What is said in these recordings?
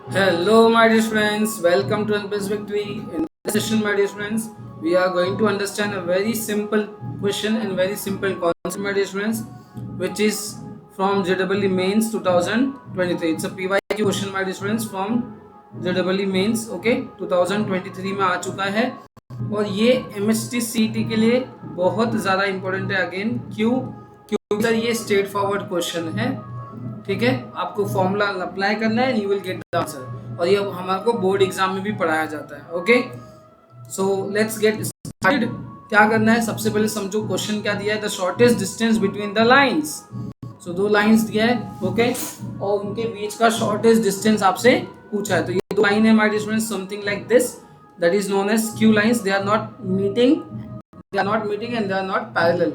Hello, my dear friends. Welcome to Unpressed Victory. In this session, my dear friends, we are going to understand a very simple question and very simple concept, my dear friends, which is from JEE Mains 2023. It's a PYQ question, my dear friends, from JEE Mains. Okay, 2023 में आ चुका है और ये MHT CET के लिए बहुत ज़्यादा important है। अगेन क्यों? क्योंकि सर ये स्ट्रेट फॉरवर्ड क्वेश्चन है। ठीक है, आपको फॉर्मूला अप्लाई करना है, you will get the answer. और ये हमारे को बोर्ड एग्जाम में भी पढ़ाया जाता है। Okay, so let's get started. क्या करना है, सबसे पहले समझो क्वेश्चन क्या दिया है। The shortest distance between the lines. So दो लाइंस दिया है, ओके, और उनके बीच का शॉर्टेस्ट डिस्टेंस आपसे पूछा है। तो ये दो लाइन है my dear friends, something like this, that is known as skew lines. They are not meeting, and they are not parallel,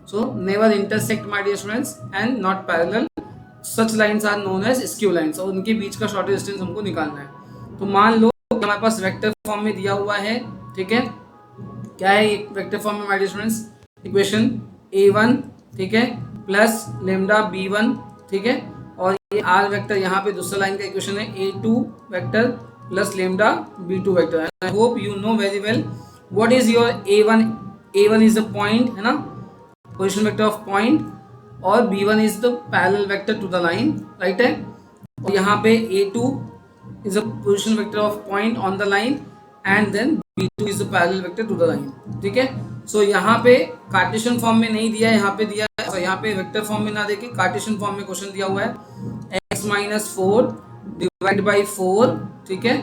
so never intersect my dear friends and not parallel. Such lines are known as skew lines और उनके बीच का shortest distance हमको निकालना है। तो मान लो हमारे पास वेक्टर फॉर्म में दिया हुआ है। ठीक है, क्या है वेक्टर फॉर्म में my dear friends, equation a1, ठीक है, प्लस लेमडा b1, ठीक है, और ये आर वेक्टर यहाँ पे दूसरा लाइन का इक्वेशन है a2 vector plus lambda b2 vector. I hope you know very well what is your a1। a1 is the point, है ना, पोजिशन वेक्टर ऑफ पॉइंट, और b1 is the parallel vector to the line, right है। और यहाँ पे a2 is a position vector of point on the line and then b2 is the parallel vector to the line। ठीक है, सो यहाँ पे Cartesian form में नहीं दिया है, यहाँ पे दिया है। यहाँ पे वेक्टर फॉर्म में ना देके कार्टेशियन फॉर्म में क्वेश्चन दिया हुआ है। x माइनस 4 डिवाइड बाई 4, ठीक है,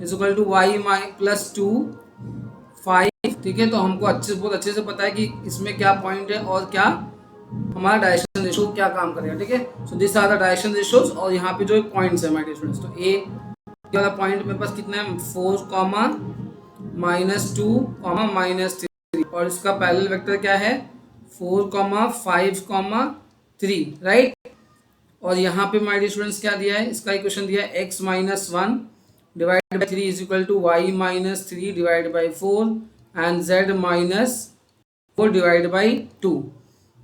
is equal to y plus 2 5। ठीक है, तो हमको बहुत अच्छे से पता है कि इसमें क्या पॉइंट है और क्या हमारा डायरेक्शन रेशो क्या काम करेगा। ठीक है, so this are the direction ratios और यहाँ पे जो पॉइंट्स है माय डियर फ्रेंड्स। तो ए वाला पॉइंट मेरे पास कितना है, 4 कॉमा माइनस 2 कॉमा माइनस 3, और इसका पैरेलल वेक्टर क्या है, 4 कॉमा 5 कॉमा 3, राइट। और यहाँ पे माय डियर स्टूडेंट्स क्या दिया है, इसका इक्वेशन दिया है x minus 1 divide by 3 is equal to y minus 3 divide by 4 and z minus 4 divide by 2।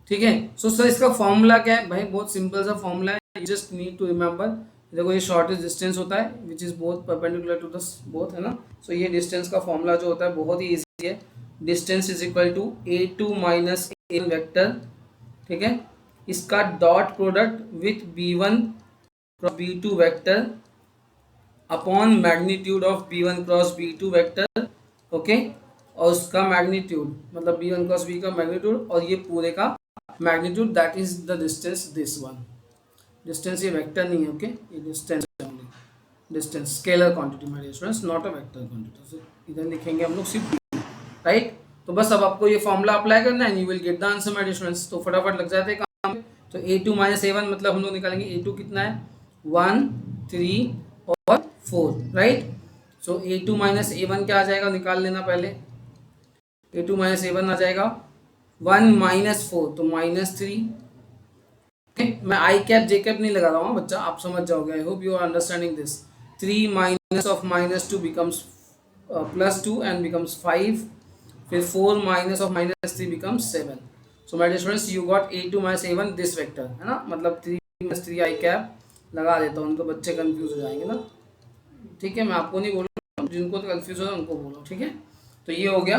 ठीक है, सो सर इसका फॉर्मूला क्या है भाई, बहुत सिंपल सा फॉर्मूला है, you just need to remember. देखो ये शॉर्टेस्ट डिस्टेंस होता है which is both perpendicular to the both, है ना। सो ये डिस्टेंस का फॉर्मूला जो होता है बहुत ही इजी है। Distance is equal to a2 minus a1 vector, ठीक है, इसका dot product with b1 cross b2 vector upon magnitude of b1 cross b2 vector, okay, और उसका मैग्नीट्यूड मतलब b1 क्रॉस b का मैग्नीट्यूड और ये पूरे का magnitude, that is the distance this one. Distance ये वेक्टर नहीं है, ओके, ये distance only, distance scalar quantity my dear students, not a vector quantity. तो इधर लिखेंगे हम लोग सिर्फ, राइट। तो बस अब आपको ये फॉर्मूला अप्लाई करना है, you will get the answer my dear students. तो फटाफट लग जाते हैं काम पे। तो a2 माइनस a1 मतलब हम लोग निकालेंगे a2 कितना है, 1 3 और 4, राइट। सो a2 माइनस a1 क्या आ जाएगा, निकाल लेना पहले। a2 माइनस a1 आ जाएगा 1 माइनस 4 तो माइनस 3। मैं आई कैप जे कैप नहीं लगा रहा हूँ बच्चा, आप समझ जाओगे। I hope you are understanding this. 3 minus of minus 2 becomes plus 2 and becomes 5, फिर 4 minus of minus 3 becomes 7। So my dear students you got a2 minus a1 this vector, है ना, मतलब 3 माइनस 3 आई कैप लगा देता हूँ, उनको बच्चे कंफ्यूज हो जाएंगे ना। ठीक है, मैं आपको नहीं बोल रहा, जिनको तो कंफ्यूज हो रहा है उनको बोलो, ठीक है। तो ये हो गया,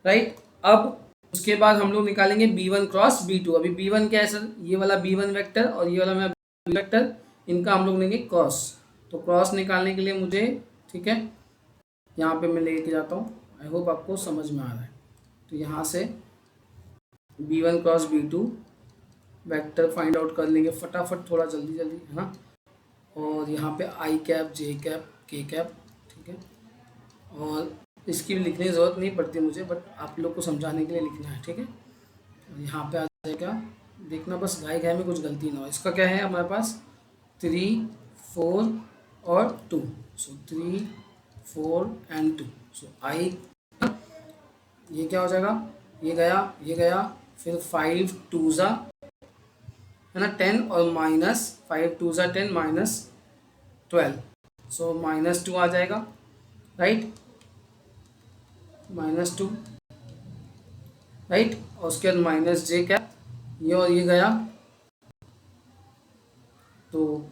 राइट। अब उसके बाद हम लोग निकालेंगे b1 क्रॉस b2। अभी b1 क्या है सर, ये वाला b1 वेक्टर और ये वाला मेरा b2 वेक्टर, इनका हम लोग लेंगे क्रॉस। तो क्रॉस निकालने के लिए मुझे, ठीक है, यहाँ पे मैं लेके जाता हूँ। आई होप आपको समझ में आ रहा है। तो यहाँ से b1 cross b2 vector find out कर लेंगे फटाफट, थोड़ा जल्दी जल्दी, है ना। और यहाँ पे आई कैप जे कैप के कैप, ठीक है, और इसकी भी लिखने की ज़रूरत नहीं पड़ती मुझे, बट आप लोग को समझाने के लिए लिखना है, ठीक है। यहाँ पे आ जाएगा, देखना बस गाय गाय में कुछ गलती ना हो। इसका क्या है हमारे पास, 3 4 और 2, सो 3 4 एंड 2। सो आई, ये क्या हो जाएगा, ये गया, फिर 5 2 ज़ा, है ना, 10 और माइनस 5 2 ज़ा 10 माइनस 12, सो माइनस 2 आ जाएगा, राइट, -2, राइट। और उसके बाद माइनस जे क्या, ये और ये गया, तो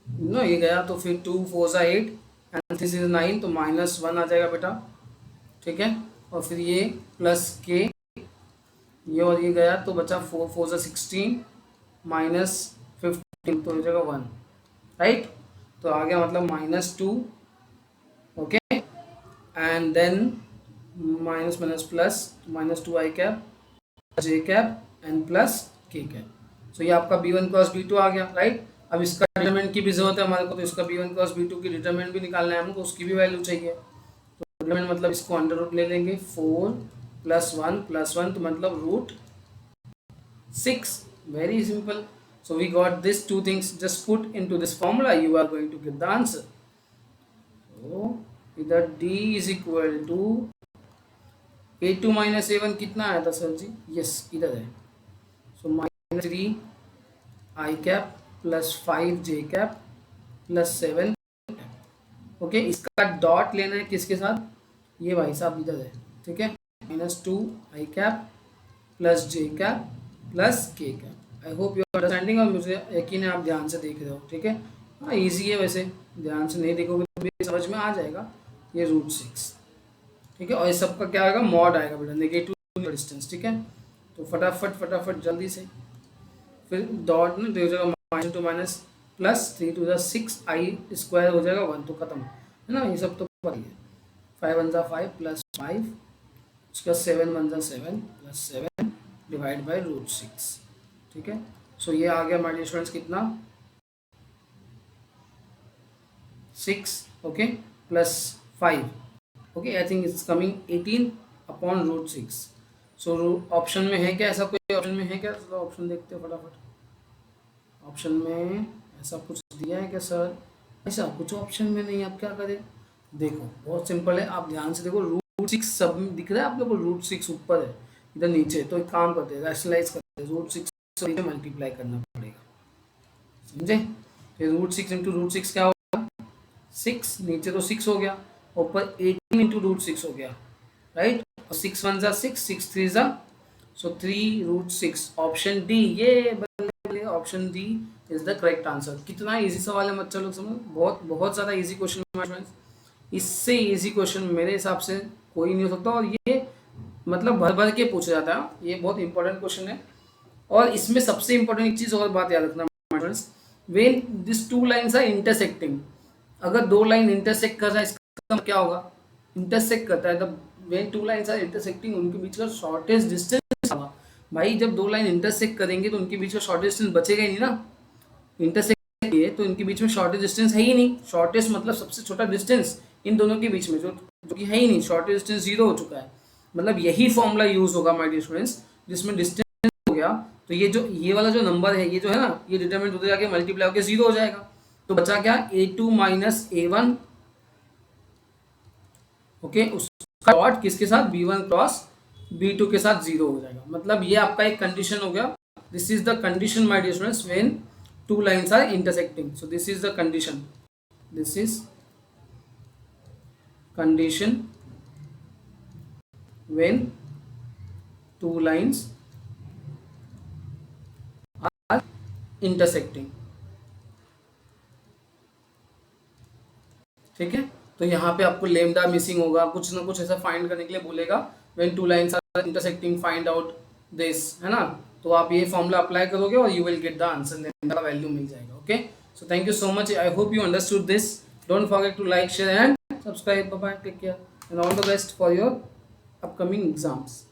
नो ये गया तो फिर 2 4 ज़ा 8 एंड 3 6 9, तो -1 आ जाएगा बेटा, ठीक है। और फिर ये प्लस के, ये और ये गया तो बचा 4 4 ज़ा 16 -15, तो हो जाएगा 1, राइट। तो आ गया मतलब -2, okay, and then minus minus plus -2 i cap j cap and plus k cap. सो ये आपका b1 क्रॉस b2 आ गया, राइट। अब इसका डिटरमिनेंट की भी जरूरत है हमारे को, तो इसका b1 क्रॉस b2 की डिटरमिनेंट भी निकालना है हमको, उसकी भी वैल्यू चाहिए। तो डिटरमिनेंट मतलब इसको अंडर रूट ले लेंगे, 4 + 1 तो मतलब √6, very simple. So we got these two things, just put into this formula, you are going to get the answer. So इधर d is equal to a2 - a1 कितना आया था सर जी, यस इधर है। सो -3 आई कैप प्लस 5 जे cap plus 7, okay. इसका dot लेना है किसके साथ, ये भाई साहब इधर है, ठीक है। -2 i cap plus j cap plus k cap. I hope you are understanding, और मुझे यकीन है आप ध्यान से देख रहे हो, ठीक है। हाँ इजी है, वैसे ध्यान से नहीं देखोगे तो भी समझ में आ जाएगा। ये √6, ठीक है। और इस सबका क्या आएगा, मॉड आएगा बेटा, नेगेटिव डिस्टेंस, ठीक है। तो फटाफट फटाफट जल्दी से फिर डॉट ना, तो हो जाएगा -2 माइनस प्लस 3 2 6 आई स्क्वायर हो जाएगा 1, तो खत्म है ना, ये सब तो पता ही है। 5 1 ज़ा 5 प्लस 5, उसका 7 1 ज़ा 7 प्लस 7 डिवाइड बाई √6, ठीक है। सो ये आ गया हमारे स्टूडेंट्स कितना, 6, okay, plus 5, okay, I think it's coming 18 upon √6। So option में है क्या, ऐसा कोई ऑप्शन में है क्या, चलो ऑप्शन देखते हैं फटाफट। ऑप्शन में ऐसा कुछ दिया है क्या सर, ऐसा कुछ ऑप्शन में नहीं, आप क्या करें, देखो बहुत सिंपल है, आप ध्यान से देखो, √6 सब में दिख रहा है आप लोगों को, √6 ऊपर है इधर नीचे, तो एक काम करते हैं, रैशनलाइज करते हैं, √6 से मल्टीप्लाई करना पड़ेगा, समझे। फिर √6 इंटू √6 क्या होगा, 6, नीचे तो 6 हो गया, ऊपर 18 इंटू √6 हो गया, राइट। और 6 1 ज़ा 6 6 3 ज़ा, सो 3√6, ऑप्शन डी, ये option D is the correct answer. कितना इजी सवाल है बच्चा लोग, समझ, बहुत बहुत ज़्यादा इजी क्वेश्चन है, इससे इजी क्वेश्चन मेरे हिसाब से कोई नहीं हो सकता, और ये मतलब भर भर के पूछा जाता है, ये बहुत इंपॉर्टेंट क्वेश्चन है। और इसमें सबसे इंपॉर्टेंट एक चीज़ और बात याद रखना, when this two lines are intersecting, अगर दो लाइन इंटरसेक्ट कर रहा है इसका मतलब क्या होगा, इंटरसेक्ट करता है, तब when two lines are intersecting उनके बीच का शॉर्टेस्ट डिस्टेंस होगा। भाई जब दो लाइन इंटरसेक्ट करेंगे तो उनके बीच में शॉर्टेस्ट डिस्टेंस बचेगा ही नहीं ना, इंटरसेक्ट किए तो इनके बीच में शॉर्टेस्ट डिस्टेंस है ही नहीं, शॉर्टेस्ट मतलब सबसे छोटा डिस्टेंस इन दोनों के बीच में, जो कि है ही नहीं, शॉर्टेस्ट डिस्टेंस 0 हो चुका है। मतलब यही फॉर्मूला यूज होगा माय डियर स्टूडेंट्स, जिसमें डिस्टेंस हो गया, तो ये वाला जो नंबर है, ये जो है ना, ये डिटरमिनेंट होते जाके मल्टीप्लाई होकर 0 हो जाएगा, तो बचा क्या, a2 - a1, ओके, उसका डॉट किसके साथ, b1 क्रॉस b2 के साथ 0 हो जाएगा। मतलब ये आपका एक कंडीशन हो गया, this is the condition my dear students when two lines are intersecting. So this is the condition, this is condition when two lines are intersecting, ठीक है। तो यहाँ पे आपको लेमडा मिसिंग होगा, कुछ ना कुछ ऐसा फाइंड करने के लिए बोलेगा, when two lines are intersecting find out this, है ना। तो आप ये फॉर्मूला अप्लाई करोगे और you will get the answer, lambda का वैल्यू मिल जाएगा, okay. So thank you so much, I hope you understood this, don't forget to like share and subscribe, bye bye, take care and all the best for your upcoming exams.